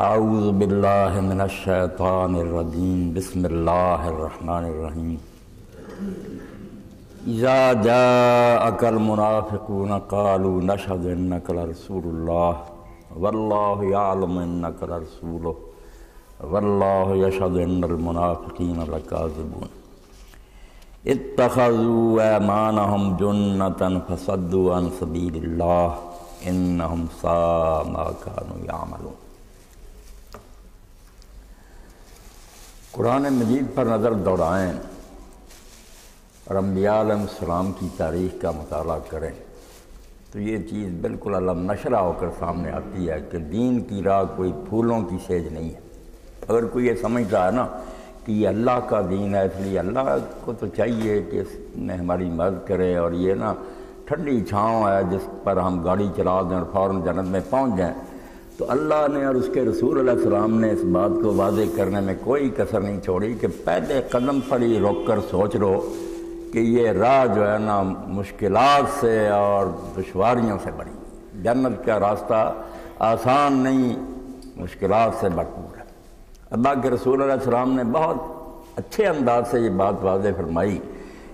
اعوذ باللہ من الشیطان الرجیم بسم اللہ الرحمن الرحیم اذا جاءک المنافقون قالوا نشهد انک لرسول اللہ واللہ یعلم انک لرسولہ واللہ یشہد ان المنافقین لکاذبون اتخذوا ایمانہم جنتا فصدوا عن سبیل اللہ انہم ساء ما كانوا یعملون۔ قرآن مجید پر نظر دوڑائیں اور انبیاء علیہ السلام کی تاریخ کا مطالعہ کریں تو یہ چیز بالکل علم نشرہ ہو کر سامنے آتی ہے کہ دین کی راہ کوئی پھولوں کی سیج نہیں ہے۔ اگر کوئی یہ سمجھتا ہے نا کہ یہ اللہ کا دین ہے اس لیے اللہ کو تو چاہیے کہ اس میں ہماری مدد کرے اور یہ نا ٹھنڈی چھاؤں ہے جس پر ہم گاڑی چلا دیں اور فوراً جنت میں پہنچ جائیں، تو اللہ نے اور اس کے رسول علیہ السلام نے اس بات کو واضح کرنے میں کوئی کسر نہیں چھوڑی کہ پہلے قدم پر ہی روک کر سوچ لو کہ یہ راہ جو ہے نا مشکلات سے اور دشواریوں سے بڑی، جنت کا راستہ آسان نہیں، مشکلات سے بھرپور ہے۔ اللہ کے رسول علیہ السلام نے بہت اچھے انداز سے یہ بات واضح فرمائی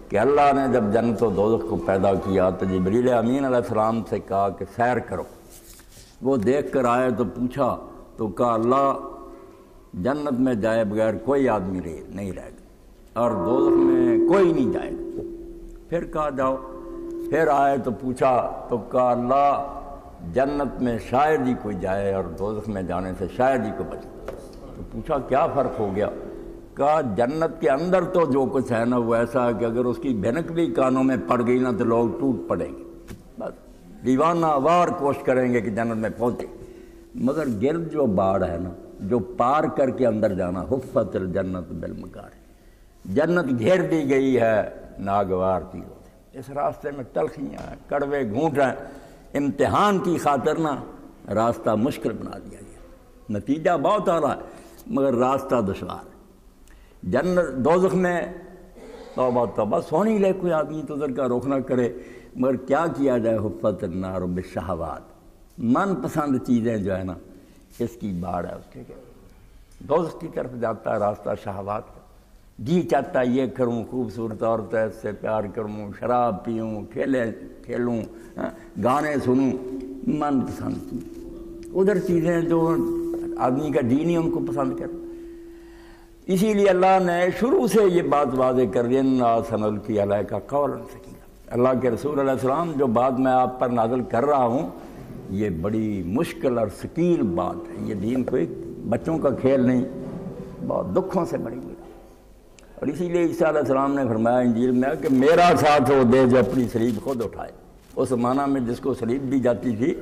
کہ اللہ نے جب جنت و دوزخ کو پیدا کیا تو جبریل امین علیہ السلام سے کہا کہ سیر کرو۔ وہ دیکھ کر آئے تو پوچھا تو کہا اللہ جنت میں جائے بغیر کوئی آدمی نہیں رہے گا اور دوزخ میں کوئی نہیں جائے گا۔ پھر کہا جاؤ، پھر آئے تو پوچھا تو کہا اللہ جنت میں شاید ہی کوئی جائے اور دوزخ میں جانے سے شاید ہی کوئی بچے۔ تو پوچھا کیا فرق ہو گیا؟ کہا جنت کے اندر تو جو کچھ ہے نا وہ ایسا ہے کہ اگر اس کی بھنک بھی کانوں میں پڑ گئی نا تو لوگ ٹوٹ پڑیں گے، بس دیوانہ وار کوشش کریں گے کہ جنت میں پہنچے، مگر گرد جو باڑ ہے نا جو پار کر کے اندر جانا، حفت الجنت بالمکارہ، جنت گھیر دی گئی ہے ناگوار تیروں سے۔ اس راستے میں تلخیاں ہیں، کڑوے گھونٹ ہیں، امتحان کی خاطر نا راستہ مشکل بنا دیا گیا، نتیجہ بہت آ رہا ہے مگر راستہ دشوار ہے۔ جنت دوزخ میں توبہ توبہ سونی لے کوئی آدمی تو ادھر کا روک نہ کرے، مگر کیا کیا جائے؟ حفت النار بالشہوات، من پسند چیزیں جو ہے نا اس کی باڑ ہے، اس کے دوزخ کی طرف جاتا ہے راستہ شہوات کا۔ جی چاہتا ہے یہ کروں، خوبصورت عورت ہے اس سے پیار کروں، شراب پیوں، کھیلوں، گانے سنوں، من پسند چیز، ادھر چیزیں جو آدمی کا دین ہی ان کو پسند کرے۔ اسی لیے اللہ نے شروع سے یہ بات واضح کر دی انا سنلقی علیک قولا ثقیلا۔ اللہ کے رسول علیہ السلام جو بات میں آپ پر نازل کر رہا ہوں یہ بڑی مشکل اور ثقیل بات ہے، یہ دین کوئی بچوں کا کھیل نہیں، بہت دکھوں سے بڑی ہوئی۔ اور اسی لیے عیسیٰ علیہ السلام نے فرمایا انجیل میں کہ میرا ساتھ وہ دے جو اپنی صلیب خود اٹھائے۔ اس زمانہ میں جس کو صلیب دی جاتی تھی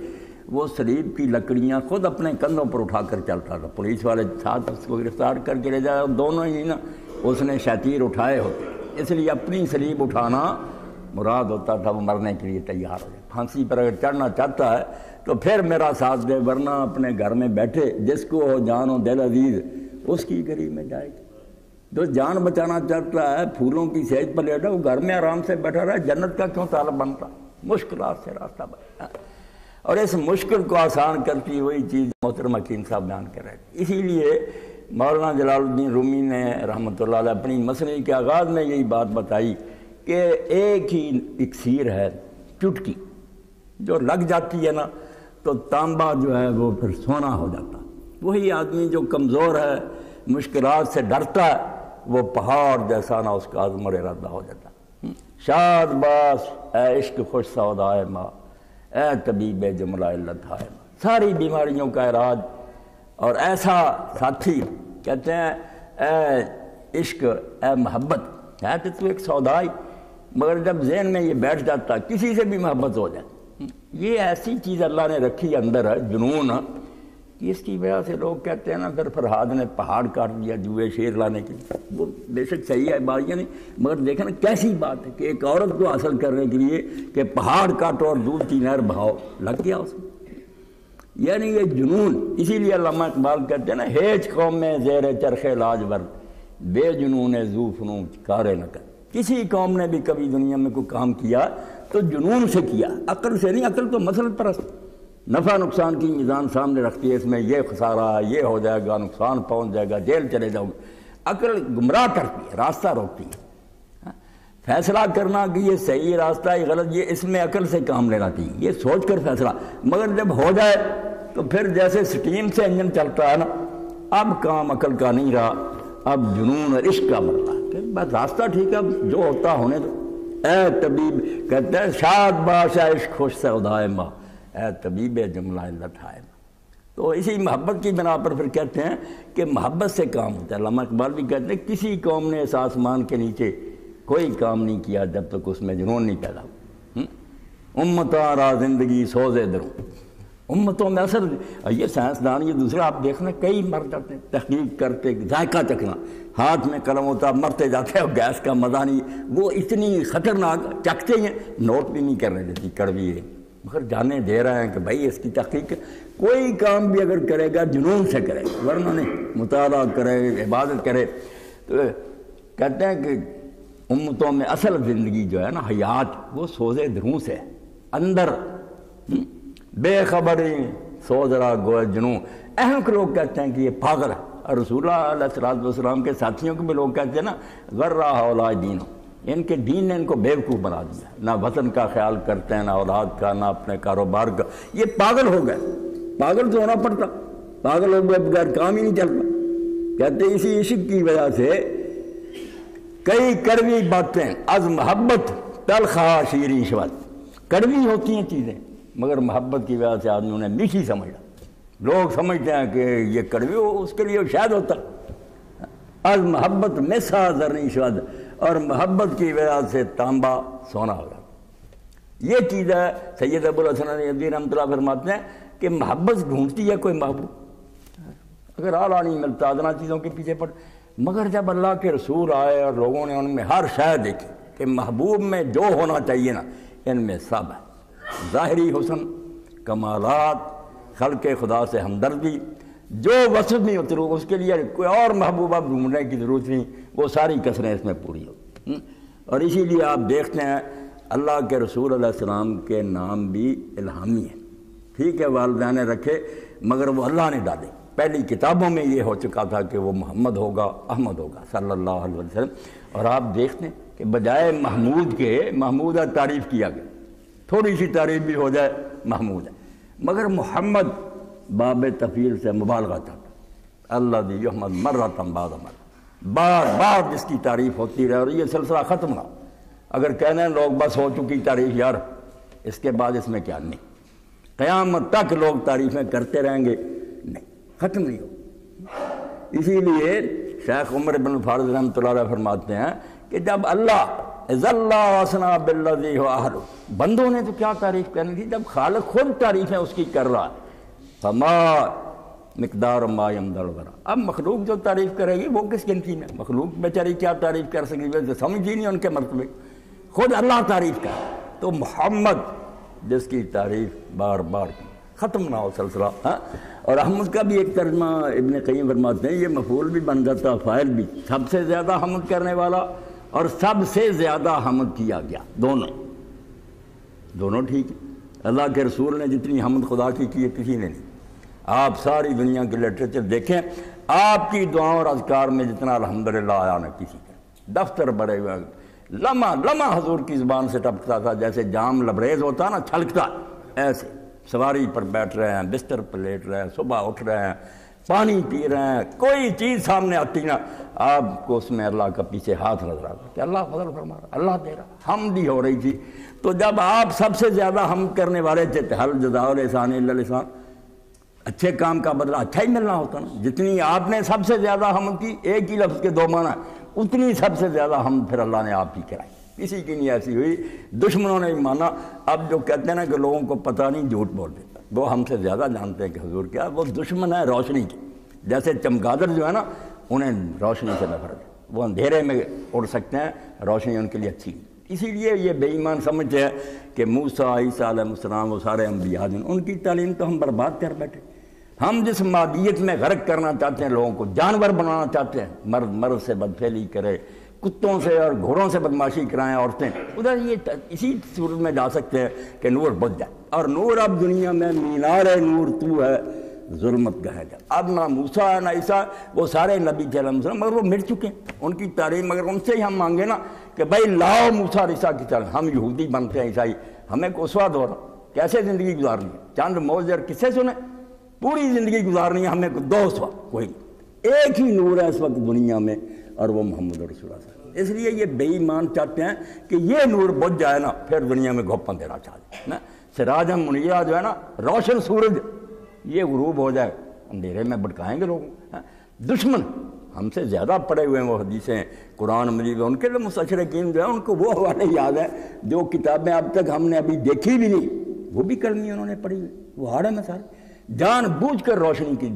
وہ صلیب کی لکڑیاں خود اپنے کندھوں پر اٹھا کر چلتا تھا، پولیس والے ساتھ اس کو گرفتار کر کے لے جائے، دونوں ہی نا اس نے شتیر اٹھائے ہوتے، اس لیے اپنی صلیب اٹھانا مراد ہوتا تھا، وہ مرنے کے لیے تیار ہو جائے۔ پھانسی پر اگر چڑھنا چاہتا ہے تو پھر میرا ساتھ دے، ورنہ اپنے گھر میں بیٹھے جس کو ہو جان و دل عزیز اس کی گری میں جائے گی۔ جو جان بچانا چاہتا ہے پھولوں کی سیج پر لیٹا، وہ گھر میں آرام سے بیٹھا رہا، جنت کا کیوں طالب بنتا؟ مشکلات سے راستہ بنتا، اور اس مشکل کو آسان کرتی ہوئی چیز محترم حکیم صاحب بیان کر رہے ہیں۔ اسی لیے مولانا جلال الدین رومی نے رحمۃ اللہ علیہ اپنی مثنوی کے آغاز میں یہی بات بتائی کہ ایک ہی اکسیر ہے چٹکی، جو لگ جاتی ہے نا تو تانبا جو ہے وہ پھر سونا ہو جاتا۔ وہی آدمی جو کمزور ہے، مشکلات سے ڈرتا ہے، وہ پہاڑ جیسا نا اس کا عزم اور ارادہ ہو جاتا۔ شاد باش اے عشق خوش سودائے ماں، اے طبیب جملہ علت ہائے ماں، ساری بیماریوں کا علاج اور ایسا ساتھی کہتے ہیں اے عشق اے محبت، ہے تو ایک سودائی، مگر جب ذہن میں یہ بیٹھ جاتا کسی سے بھی محبت ہو جائے، یہ ایسی چیز اللہ نے رکھی اندر ہے جنون، کہ اس کی وجہ سے لوگ کہتے ہیں نا پھر فرہاد نے پہاڑ کاٹ دیا جوئے شیر لانے کے لیے۔ وہ بے شک صحیح ہے بات یہ نہیں، مگر دیکھیں نا کیسی بات ہے کہ ایک عورت کو حاصل کرنے کے لیے کہ پہاڑ کاٹو اور دودھ کی نہر بہاؤ، لگ گیا اس میں، یعنی یہ جنون۔ اسی لیے علامہ اقبال کہتے ہیں نا ہیچ قوم میں زیر چرخ لاجور بے جنون ذو فنون کارے نہ کر۔ کسی قوم نے بھی کبھی دنیا میں کوئی کام کیا تو جنون سے کیا، عقل سے نہیں، عقل تو مسلط پرست، نفع نقصان کی میزان سامنے رکھتی ہے، اس میں یہ خسارہ ہے، یہ ہو جائے گا، نقصان پہنچ جائے گا، جیل چلے جاؤ گے۔ عقل گمراہ کرتی ہے، راستہ روکتی ہے۔ فیصلہ کرنا کہ یہ صحیح راستہ ہے غلط، یہ اس میں عقل سے کام لینا چاہیے، یہ سوچ کر فیصلہ۔ مگر جب ہو جائے تو پھر جیسے سٹیم سے انجن چلتا ہے نا، اب کام عقل کا نہیں رہا، اب جنون اور عشق کا مرتا ہے کہ بس راستہ ٹھیک ہے، اب جو ہوتا ہونے دو۔ اے طبیب کہتے ہیں شاد باش عشق خوش سودائے ماں، اے طبیب جملہ علت ہائے۔ تو اسی محبت کی بنا پر پھر کہتے ہیں کہ محبت سے کام ہوتا ہے۔ علامہ اقبال بھی کہتے ہیں کسی قوم نے اس آسمان کے نیچے کوئی کام نہیں کیا جب تک اس میں جنون نہیں پیدا ہو۔ امتاں را زندگی سوزے دروں، امتوں میں اثر یہ سائنسدان یہ دوسرا آپ دیکھنا کئی مر جاتے ہیں تحقیق کرتے، ذائقہ چکھنا، ہاتھ میں قلم ہوتا مرتے جاتے ہیں، اور گیس کا مزہ نہیں، وہ اتنی خطرناک چکھتے ہیں، نوٹ بھی نہیں کرنے دیتی کڑوی ہے، مگر جانے دے رہے ہیں کہ بھائی اس کی تحقیق کوئی کام بھی اگر کرے گا جنون سے کرے گا، ورنہ نہیں، مطالعہ کرے، عبادت کرے۔ تو کہتے ہیں کہ امتوں میں اصل زندگی جو ہے نا حیات، وہ سوزے دروں سے اندر، بے خبری سوز را گوئے جنوں۔ احمق لوگ کہتے ہیں کہ یہ پاگل ہے، اور رسول اللہ علیہ السلام کے ساتھیوں کو بھی لوگ کہتے ہیں نا غرہ اولاد دینوں، ان کے دین نے ان کو بیوقوف بنا دیا، نہ وطن کا خیال کرتے ہیں، نہ اولاد کا، نہ اپنے کاروبار کا، یہ پاگل ہو گئے۔ پاگل تو ہونا پڑتا، پاگل ہو گئے بغیر کام ہی نہیں چلتا۔ کہتے ہیں اسی عشق کی وجہ سے کئی کڑوی باتیں از محبت تلخا شیریں شود، کڑوی ہوتی ہیں چیزیں مگر محبت کی وجہ سے آدمی انہیں میٹھی سمجھا۔ لوگ سمجھتے ہیں کہ یہ کڑوی ہو، اس کے لیے شاید ہوتا از محبت مسا زرنی شود، اور محبت کی وجہ سے تانبا سونا ہو جاتا۔ یہ چیز ہے سید ابو الحسن ندوی رحمۃ اللہ فرماتے ہیں کہ محبت ڈھونڈتی ہے کوئی محبوب، اگر اعلیٰ نہیں ملتا ادنا چیزوں کے پیچھے پڑ، مگر جب اللہ کے رسول آئے اور لوگوں نے ان میں ہر شے دیکھی کہ محبوب میں جو ہونا چاہیے نا ان میں سب ہے، ظاہری حسن، کمالات، خلق خدا سے ہمدردی، جو وصف نہیں ہوتی اس کے لیے کوئی اور محبوبہ ڈھونڈنے کی ضرورت نہیں، وہ ساری کسریں اس میں پوری ہوتی۔ اور اسی لیے آپ دیکھتے ہیں اللہ کے رسول علیہ السلام کے نام بھی الہامی ہیں، ٹھیک ہے والدین نے رکھے مگر وہ اللہ نے ڈالے، پہلی کتابوں میں یہ ہو چکا تھا کہ وہ محمد ہوگا، احمد ہوگا صلی اللہ علیہ وسلم۔ اور آپ دیکھتے ہیں کہ بجائے محمود کے محمودہ تعریف کیا گیا، تھوڑی سی تعریف بھی ہو جائے محمود ہے، مگر محمد باب تفیل سے مبالغہ تھا، اللہ دی یحمد مرتم بعد مر، بار بار جس کی تعریف ہوتی رہے، اور یہ سلسلہ ختم نہ، اگر کہنے لوگ بس ہو چکی تعریف یار اس کے بعد اس میں کیا، نہیں، قیامت تک لوگ تعریفیں کرتے رہیں گے، نہیں، ختم نہیں ہو۔ اسی لیے شیخ عمر بن فارض رحمۃ اللہ علیہ فرماتے ہیں کہ جب اللہ ذلّہ بالذی ہو اہل، بندوں نے تو کیا تعریف کرنی تھی، جب خالق خود تعریفیں اس کی کر رہا ہے، فما مقدار ما یمدح الورا، اب مخلوق جو تعریف کرے گی وہ کس گنتی میں، مخلوق بیچاری کیا تعریف کر سکے گی، سمجھ ہی نہیں ان کے مرتبے، خود اللہ تعریف کر، تو محمد جس کی تعریف بار بار کی، ختم نہ ہو سلسلہ۔ اور احمد کا بھی ایک ترجمہ ابن قیم فرماتے ہیں، یہ مفعول بھی بن جاتا فاعل بھی، سب سے زیادہ حمد کرنے والا اور سب سے زیادہ حمد کیا گیا، دونوں ٹھیک ہے۔ اللہ کے رسول نے جتنی حمد خدا کی ہے کسی نے نہیں، آپ ساری دنیا کے لٹریچر دیکھیں، آپ کی دعاؤں اور اذکار میں جتنا الحمدللہ آیا نہ کسی کا، دفتر بھرے ہوئے، لمحہ لمحہ حضور کی زبان سے ٹپکتا تھا، جیسے جام لبریز ہوتا نا چھلکتا، ایسے سواری پر بیٹھ رہے ہیں، بستر پر لیٹ رہے ہیں، صبح اٹھ رہے ہیں، پانی پی رہے ہیں، کوئی چیز سامنے آتی نا آپ کو اس میں اللہ کا پیچھے ہاتھ نظر آتا کہ اللہ فضل فرما رہا، اللہ دے رہا، حمد ہی ہو رہی تھی۔ تو جب آپ سب سے زیادہ حمد کرنے والے تھے، حل جزاء الاحسان الا الاحسان، اچھے کام کا بدلہ اچھا ہی ملنا ہوتا نا، جتنی آپ نے سب سے زیادہ حمد کی، ایک ہی لفظ کے دو معنی، اتنی سب سے زیادہ حمد پھر اللہ نے آپ ہی کرائی، کسی کی نہیں ایسی ہوئی، دشمنوں نے بھی مانا۔ اب جو کہتے ہیں نا کہ لوگوں کو پتہ نہیں، جھوٹ بول دیتا، وہ ہم سے زیادہ جانتے ہیں کہ حضور کیا، وہ دشمن ہے روشنی کی، جیسے چمگادڑ جو ہے نا انہیں روشنی سے نفرت ہے، وہ اندھیرے میں اڑ سکتے ہیں، روشنی ان کے لیے اچھی نہیں۔ اسی لیے یہ بے ایمان سمجھتے ہیں کہ موسیٰ، عیسیٰ علیہ السلام، وہ سارے انبیاء ہیں، ان کی تعلیم تو ہم برباد کر بیٹھے۔ ہم جس مادیت میں غرق کرنا چاہتے ہیں لوگوں کو، جانور بنانا چاہتے ہیں، مرد مرد سے بدفعلی کرے، کتوں سے اور گھوڑوں سے بدماشی کرائیں عورتیں، ادھر یہ اسی صورت میں جا سکتے ہیں کہ نور بجھ جائے۔ اور نور اب دنیا میں مینار نور تو ہے ظلمت گہے جا۔ اب نہ موسیٰ نہ عیسیٰ، وہ سارے نبی تھے علیہ السلام، مگر وہ مٹ چکے ہیں، ان کی تعلیم مگر ان سے ہی ہم مانگے نا کہ بھائی لاؤ موسیٰ اور عیسیٰ کی طرح۔ ہم یہودی بنتے ہیں عیسائی، ہمیں کو اسوہ ہو رہا کیسے زندگی گزارنی ہے، چند موعظے اور قصے سنیں، پوری زندگی گزارنی ہے ہمیں دو اسوہ کوئی نہیں۔ ایک ہی نور ہے اس وقت دنیا میں اور وہ محمد رسول اللہ صلی اللہ علیہ وسلم۔ اس لیے یہ بے ایمان چاہتے ہیں کہ یہ نور بجھ جائے نا پھر دنیا میں گھوپ اندھیرا چھا جائے نا، سراج منیرہ جو ہے نا روشن سورج یہ غروب ہو جائے، اندھیرے میں بھٹکائیں گے لوگوں۔ دشمن ہم سے زیادہ پڑے ہوئے ہیں وہ حدیثیں قرآن مجید، ان کے لیے مستشرقین جو ہیں ان کو وہ حوالے یاد ہے جو کتابیں اب تک ہم نے ابھی دیکھی بھی نہیں، وہ بھی کلمی انہوں نے پڑھی ہوئی، وہ ہاڑے میں سارے جان بوجھ کر روشنی کی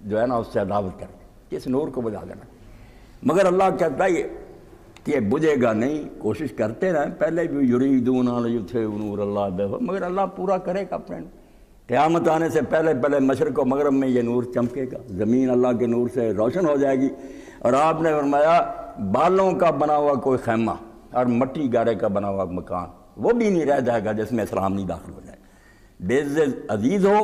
جو ہے نا اس سے عداوت کرتے، اس نور کو بجھا دینا۔ مگر اللہ کہتا ہے کہ یہ بجھے گا نہیں، کوشش کرتے رہیں، پہلے بھی یریدون ان یطفئوا نور اللہ بافواہہم، مگر اللہ پورا کرے گا اپنے۔ قیامت آنے سے پہلے پہلے مشرق و مغرب میں یہ نور چمکے گا، زمین اللہ کے نور سے روشن ہو جائے گی۔ اور آپ نے فرمایا بالوں کا بنا ہوا کوئی خیمہ اور مٹی گارے کا بنا ہوا مکان وہ بھی نہیں رہ جائے گا جس میں اسلام نہیں داخل ہو جائے۔ بے عزیز ہو،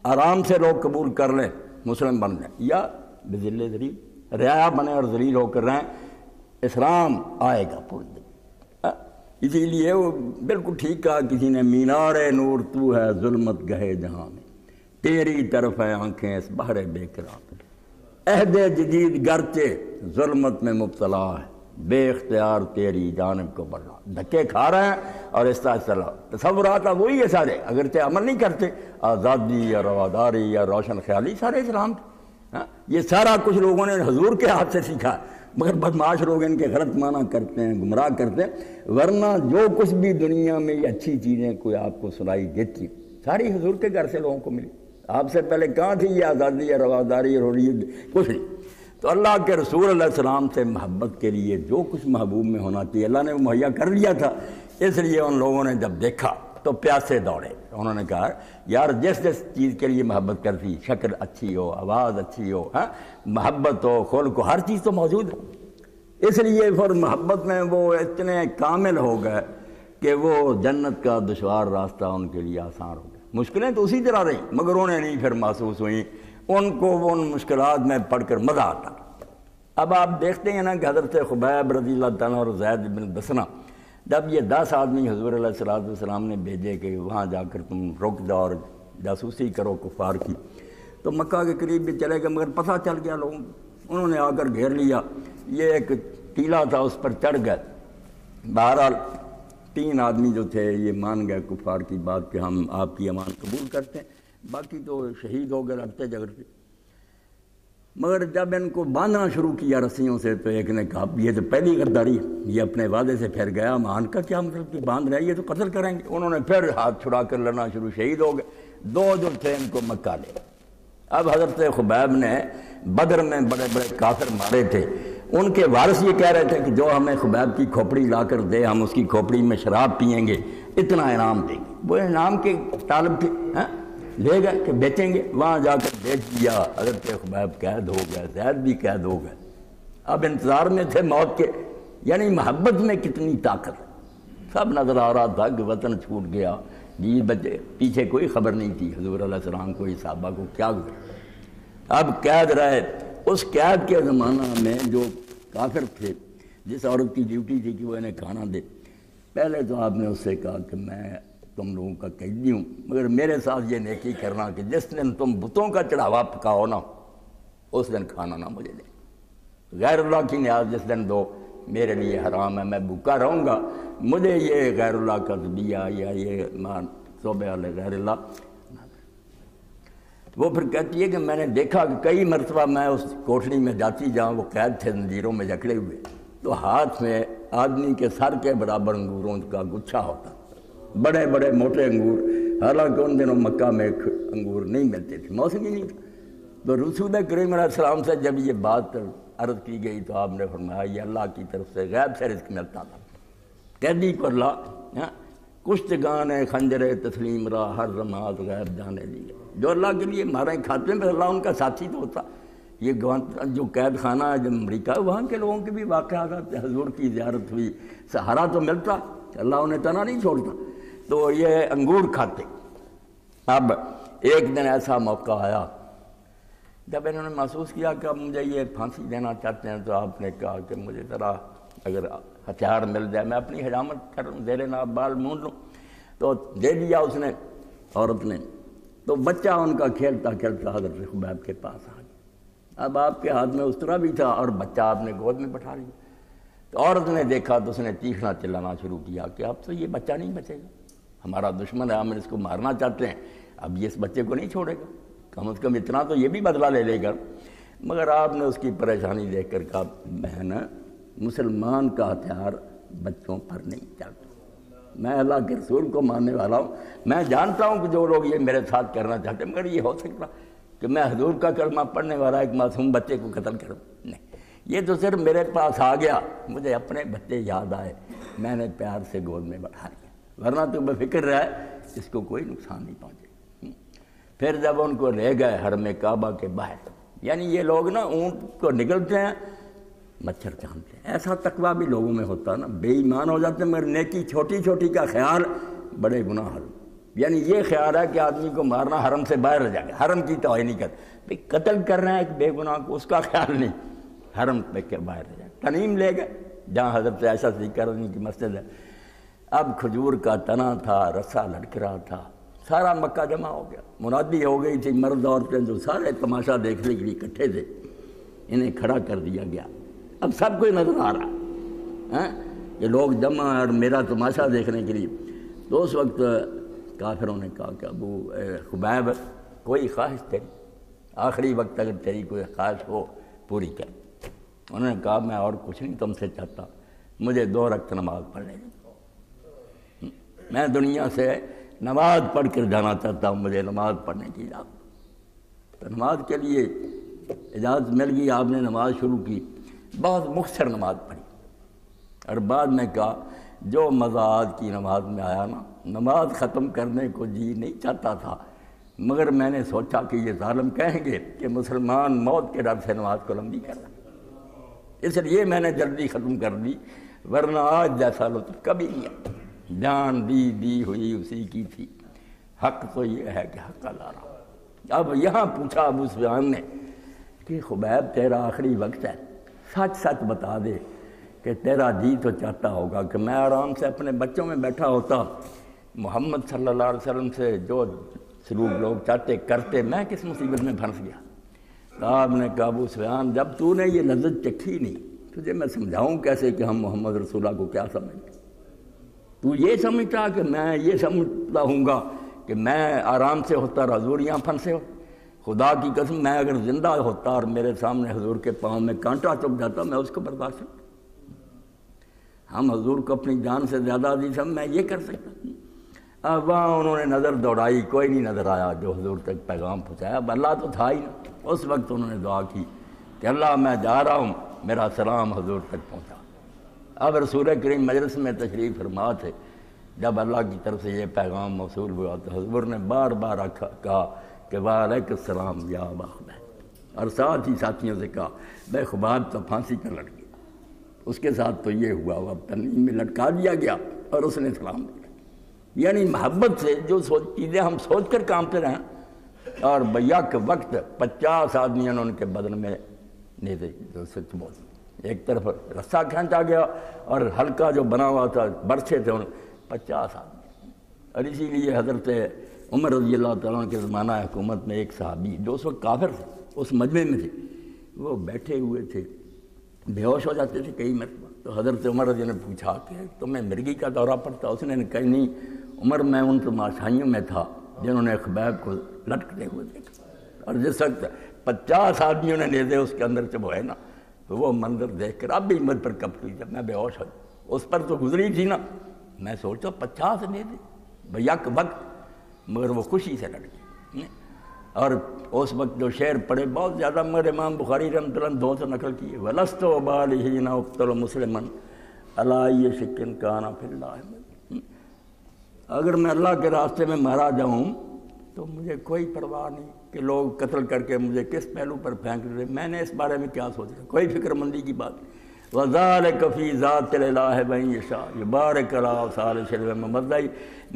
آرام سے لوگ قبول کر لیں، مسلم بن جائیں، یا بذل ذلیل رعایا بنے اور ذلیل ہو کر رہیں، اسلام آئے گا پوری دنیا۔ اسی لیے وہ بالکل ٹھیک کہا کسی نے، مینار نور تو ہے ظلمت گہے جہاں میں، تیری طرف ہے آنکھیں اس بحر بے قرار، عہد جدید گرچہ ظلمت میں مبتلا ہے، بے اختیار تیری جانب کو بڑھ رہا، دھکے کھا رہے ہیں اور اس طرح تصورات وہی ہے سارے، اگرچہ عمل نہیں کرتے، آزادی یا رواداری یا روشن خیالی سارے اسلام کے۔ یہ سارا کچھ لوگوں نے حضور کے ہاتھ سے سیکھا، مگر بدماش لوگ ان کے غلط معنی کرتے ہیں، گمراہ کرتے ہیں۔ ورنہ جو کچھ بھی دنیا میں یہ اچھی چیزیں کوئی آپ کو سنائی دیتی ساری حضور کے گھر سے لوگوں کو ملی، آپ سے پہلے کہاں تھی یہ آزادی یا رواداری اور حریت، کچھ نہیں۔ تو اللہ کے رسول علیہ السلام سے محبت کے لیے جو کچھ محبوب میں ہونا چاہیے اللہ نے مہیا کر لیا تھا، اس لیے ان لوگوں نے جب دیکھا تو پیاسے دوڑے، انہوں نے کہا یار جس چیز کے لیے محبت کرتی، شکل اچھی ہو، آواز اچھی ہو، محبت ہو، خلق ہو، ہر چیز تو موجود ہے۔ اس لیے پھر محبت میں وہ اتنے کامل ہو گئے کہ وہ جنت کا دشوار راستہ ان کے لیے آسان ہو گیا۔ مشکلیں تو اسی طرح رہیں مگر انہیں نہیں پھر محسوس ہوئیں، ان کو وہ ان مشکلات میں پڑھ کر مزہ آتا۔ اب آپ دیکھتے ہیں نا کہ حضرت خبیب رضی اللہ تعالیٰ اور زید بن دسنہ، جب یہ 10 آدمی حضور علیہ السلام نے بھیجے کہ وہاں جا کر تم رک جاؤ اور جاسوسی کرو کفار کی، تو مکہ کے قریب بھی چلے گئے مگر پتہ چل گیا لوگوں کو، انہوں نے آ کر گھیر لیا، یہ ایک ٹیلا تھا اس پر چڑھ گئے۔ بہرحال 3 آدمی جو تھے یہ مان گئے کفار کی بات کہ ہم آپ کی امان قبول کرتے ہیں، باقی تو شہید ہو گئے لڑتے جھگڑتے۔ مگر جب ان کو باندھنا شروع کیا رسیوں سے تو ایک نے کہا یہ تو پہلی غداری ہے، یہ اپنے وعدے سے پھر گیا، مان کا کیا مطلب کہ باندھ رہے یہ تو قتل کریں گے۔ انہوں نے پھر ہاتھ چھڑا کر لڑنا شروع، شہید ہو گئے۔ 2 جو تھے ان کو مکہ لے۔ اب حضرت خبیب نے بدر میں بڑے بڑے کافر مارے تھے، ان کے وارث یہ کہہ رہے تھے کہ جو ہمیں خبیب کی کھوپڑی لا کر دے ہم اس کی کھوپڑی میں شراب پئیں گے، اتنا انعام دیں گے۔ وہ انعام کے طالب تھے، لے گئے کہ بیچیں گے، وہاں جا کر بیچ دیا۔ حضرت خبیب قید ہو گئے، زید بھی قید ہو گئے، اب انتظار میں تھے موت کے۔ یعنی محبت میں کتنی طاقت ہے، سب نظر آ رہا تھا کہ وطن چھوٹ گیا، بیوی بچے، پیچھے کوئی خبر نہیں تھی حضور علیہ السلام کو، صحابہ کو کیا گزرا۔ اب قید رہے، اس قید کے زمانہ میں جو کافر تھے، جس عورت کی ڈیوٹی تھی کہ وہ انہیں کھانا دے، پہلے تو آپ نے اس سے کہا کہ میں تم لوگوں کا قیدی ہوں مگر میرے ساتھ یہ نیکی کرنا کہ جس دن تم بتوں کا چڑھاوا پکاؤ نا اس دن کھانا نہ مجھے دے، غیر اللہ کی نیاز جس دن دو میرے لیے حرام ہے، میں بھوکا رہوں گا، مجھے یہ غیر اللہ کا ذبیحہ یا یہ صوبہ علیہ غیر اللہ۔ وہ پھر کہتی ہے کہ میں نے دیکھا کہ کئی مرتبہ میں اس کوٹھڑی میں جاتی جہاں وہ قید تھے زنجیروں میں جکڑے ہوئے، تو ہاتھ میں آدمی کے سر کے برابر انگوروں کا گچھا ہوتا، بڑے بڑے موٹے انگور، حالانکہ ان دنوں مکہ میں انگور نہیں ملتے تھے، موسم ہی نہیں تھا۔ تو رسول کریم علیہ السلام سے جب یہ بات عرض کی گئی تو آپ نے فرمایا یہ اللہ کی طرف سے غیب سے رزق ملتا تھا، قیدی کو اللہ کشتگان خنجر تسلیم را ہر رماد غیب جانے لیے، جو اللہ کے لیے مارے کھاتے ہیں پھر اللہ ان کا ساتھی تو ہوتا۔ یہ جو قید خانہ ہے جو امریکہ، وہاں کے لوگوں کے بھی واقعات آتے، حضور کی زیارت ہوئی، سہارا تو ملتا، اللہ انہیں تنہا نہیں چھوڑتا، تو یہ انگور کھاتے۔ اب ایک دن ایسا موقع آیا جب انہوں نے محسوس کیا کہ اب مجھے یہ پھانسی دینا چاہتے ہیں، تو آپ نے کہا کہ مجھے ذرا اگر ہتھیار مل جائے میں اپنی حجامت کروں، دے لینا، بال مونڈ لوں۔ تو دے دیا اس نے، عورت نے۔ تو بچہ ان کا کھیلتا کھیلتا حضرت خبیب کے پاس آ گیا۔ اب آپ کے ہاتھ میں استرا بھی تھا اور بچہ آپ نے گود میں بٹھا لیا۔ تو عورت نے دیکھا تو اس نے چیخنا چلانا شروع کیا کہ اب تو یہ بچہ نہیں بچے گا، ہمارا دشمن ہے، ہم اس کو مارنا چاہتے ہیں، اب یہ اس بچے کو نہیں چھوڑے گا، کم از کم اتنا تو یہ بھی بدلہ لے لے گا۔ مگر آپ نے اس کی پریشانی دیکھ کر کہا بہن، مسلمان کا ہتھیار بچوں پر نہیں چلتا، میں اللہ کے رسول کو ماننے والا ہوں، میں جانتا ہوں کہ جو لوگ یہ میرے ساتھ کرنا چاہتے ہیں، مگر یہ ہو سکتا کہ میں حضور کا کلمہ پڑھنے والا ایک معصوم بچے کو قتل کروں؟ نہیں، یہ تو صرف میرے پاس آ گیا، مجھے اپنے بچے یاد آئے، میں نے پیار سے گود میں بٹھا لیا، ورنہ تو بے فکر رہے اس کو کوئی نقصان نہیں پہنچے۔ پھر جب ان کو لے گئے حرم کعبہ کے باہر، یعنی یہ لوگ نا اونٹ کو نگلتے ہیں مچھر چاندتے ہیں، ایسا تقویٰ بھی لوگوں میں ہوتا نا، بے ایمان ہو جاتے ہیں مگر نیکی چھوٹی چھوٹی کا خیال بڑے گناہ حل۔ یعنی یہ خیال ہے کہ آدمی کو مارنا حرم سے باہر رہ جائے گا، حرم کی توہین نہیں کرتے، بھئی قتل کر رہے ہیں ایک بے گناہ کو، اس کا خیال نہیں، حرم پہ کے باہر رہ جائے۔ تنعیم لے گئے جہاں حضرت عائشہ صدیقہ رضی کی مسجد ہے، اب کھجور کا تنا تھا، رسا لٹک رہا تھا، سارا مکہ جمع ہو گیا، منادی ہو گئی تھی، مرد عورتیں جو سارے تماشا دیکھنے کے لیے اکٹھے تھے، انہیں کھڑا کر دیا گیا۔ اب سب کوئی نظر آ رہا ہے کہ لوگ جمع ہیں اور میرا تماشا دیکھنے کے لیے۔ تو اس وقت کافروں نے کہا کہ ابو خبیب کوئی خواہش تیری، آخری وقت اگر تیری کوئی خواہش ہو پوری کر۔ انہوں نے کہا میں اور کچھ نہیں تم سے چاہتا، مجھے 2 رکعت نماز پڑھنے دو، میں دنیا سے نماز پڑھ کر جانا چاہتا ہوں، مجھے نماز پڑھنے کی اجازت۔ تو نماز کے لیے اجازت مل گئی، آپ نے نماز شروع کی، بہت مختصر نماز پڑھی، اور بعد میں کہا جو مزہ آج کی نماز میں آیا نا، نماز ختم کرنے کو جی نہیں چاہتا تھا، مگر میں نے سوچا کہ یہ ظالم کہیں گے کہ مسلمان موت کے ڈر سے نماز کو لمبی کر رہا، اس لیے میں نے جلدی ختم کر دی، ورنہ آج جیسا لطف کبھی نہیں آتا۔ جان دی ہوئی اسی کی تھی، حق تو یہ ہے کہ حق اللہ رہا۔ اب یہاں پوچھا ابو سفیان نے کہ خبیب تیرا آخری وقت ہے، سچ سچ بتا دے کہ تیرا جی تو چاہتا ہوگا کہ میں آرام سے اپنے بچوں میں بیٹھا ہوتا، محمد صلی اللہ علیہ وسلم سے جو سلوک لوگ چاہتے کرتے، میں کس مصیبت میں پھنس گیا۔ تو آپ نے کہا ابو سفیان جب تو نے یہ لذت چکھی نہیں، تجھے میں سمجھاؤں کیسے کہ ہم محمد رسول اللہ کو کیا سمجھتے؟ تو یہ سمجھتا کہ میں یہ سمجھتا ہوں گا کہ میں آرام سے ہوتا اور حضور یہاں پھنسے ہو؟ خدا کی قسم میں اگر زندہ ہوتا اور میرے سامنے حضور کے پاؤں میں کانٹا چبھ جاتا، میں اس کو برداشت کرتا۔ ہم حضور کو اپنی جان سے زیادہ عزیز ہم، میں یہ کر سکتا۔ اب وہاں انہوں نے نظر دوڑائی، کوئی نہیں نظر آیا جو حضور تک پیغام پہنچایا، اب اللہ تو تھا ہی نا۔ اس وقت انہوں نے دعا کی کہ اللہ میں جا رہا ہوں، میرا سلام حضور تک پہنچا۔ اب رسول کریم مجلس میں تشریف فرما تھے، جب اللہ کی طرف سے یہ پیغام موصول ہوا تو حضور نے بار بار کہا کہ وعلیکم السلام یا ابا خبیب، اور ساتھ ہی ساتھیوں سے کہا بے خبیب تو پھانسی پر لٹ گیا، اس کے ساتھ تو یہ ہوا، وہ اب تنعیم میں لٹکا دیا گیا اور اس نے سلام دیا۔ یعنی محبت سے جو چیزیں ہم سوچ کر کامتے رہیں، اور بیک وقت 50 آدمیوں نے ان کے بدن میں نیزے سچ بول، ایک طرف رسا کھینچا گیا اور ہلکا جو بنا ہوا تھا برچھے تھے 50 آدمی۔ اور اسی لیے حضرت عمر رضی اللہ تعالیٰ عنہ کے زمانہ حکومت میں ایک صحابی جو اس وقت کافر تھے، اس مجمع میں تھے، وہ بیٹھے ہوئے تھے، بے ہوش ہو جاتے تھے کئی مرتبہ۔ تو حضرت عمر رضی اللہ نے پوچھا کہ تمہیں مرگی کا دورہ پڑتا؟ اس نے کہا نہیں عمر، میں ان تماشائیوں میں تھا جنہوں نے خبیب کو لٹکتے ہوئے دیکھا، اور جس وقت 50 آدمیوں نے نیزے اس کے اندر چبھوئے نا، تو وہ منظر دیکھ کر اب بھی مجھ پر کپ ہوئی، جب میں بے ہوش ہو، اس پر تو گزری تھی نا، میں سوچتا 50 نیزے بیک وقت، مگر وہ خوشی سے لٹ گئی۔ اور اس وقت جو شعر پڑھے بہت زیادہ، مگر امام بخاری رحمۃ اللہ 2 سے نقل کیے، وَلَسْتُ أُبَالِي حِينَ أُقْتَلُ مُسْلِمًا عَلَىٰ أَيِّ شَكٍّ كَانَ فِي اللَّهِ، اگر میں اللہ کے راستے میں مارا جاؤں تو مجھے کوئی پرواہ نہیں، کہ لوگ قتل کر کے مجھے کس پہلو پر پھینک رہے، میں نے اس بارے میں کیا سوچا، کوئی فکر مندی کی بات نہیں۔ وَذَلِكَ فِي ذَاتِ الْإِلَٰهِ مَن يَشَاءُ يُبَارِكُ عَلَىٰ صَالِحِ الْمَمَدَّعِ،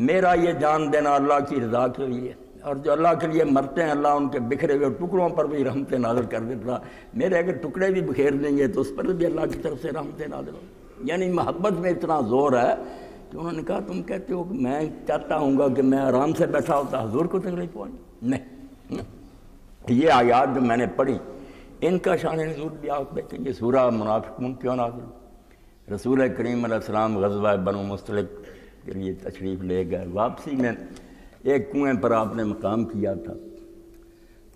میرا یہ جان دینا اللہ کی رضا کے لیے، اور جو اللہ کے لیے مرتے ہیں اللہ ان کے بکھرے ہوئے ٹکڑوں پر بھی رحمتیں نازل کر دیتا، میرے اگر ٹکڑے بھی بکھیر دیں گے تو اس پر بھی اللہ کی طرف سے رحمتیں نازل ہوں۔ یعنی محبت میں اتنا زور ہے کہ انہوں نے کہا تم کہتے ہو کہ میں چاہتا ہوں گا کہ میں آرام سے بیٹھا ہوتا حضور کو تکلیف پہنچ، نہیں۔ یہ آیات جو میں نے پڑھی ان کا شان نزول بھی آپ دیکھیں، یہ سورہ منافقون کیوں نازل؟ رسول کریم علیہ السلام غزوہ بنو مستلق کے لیے تشریف لے گئے، واپسی میں ایک کنویں پر آپ نے مقام کیا تھا،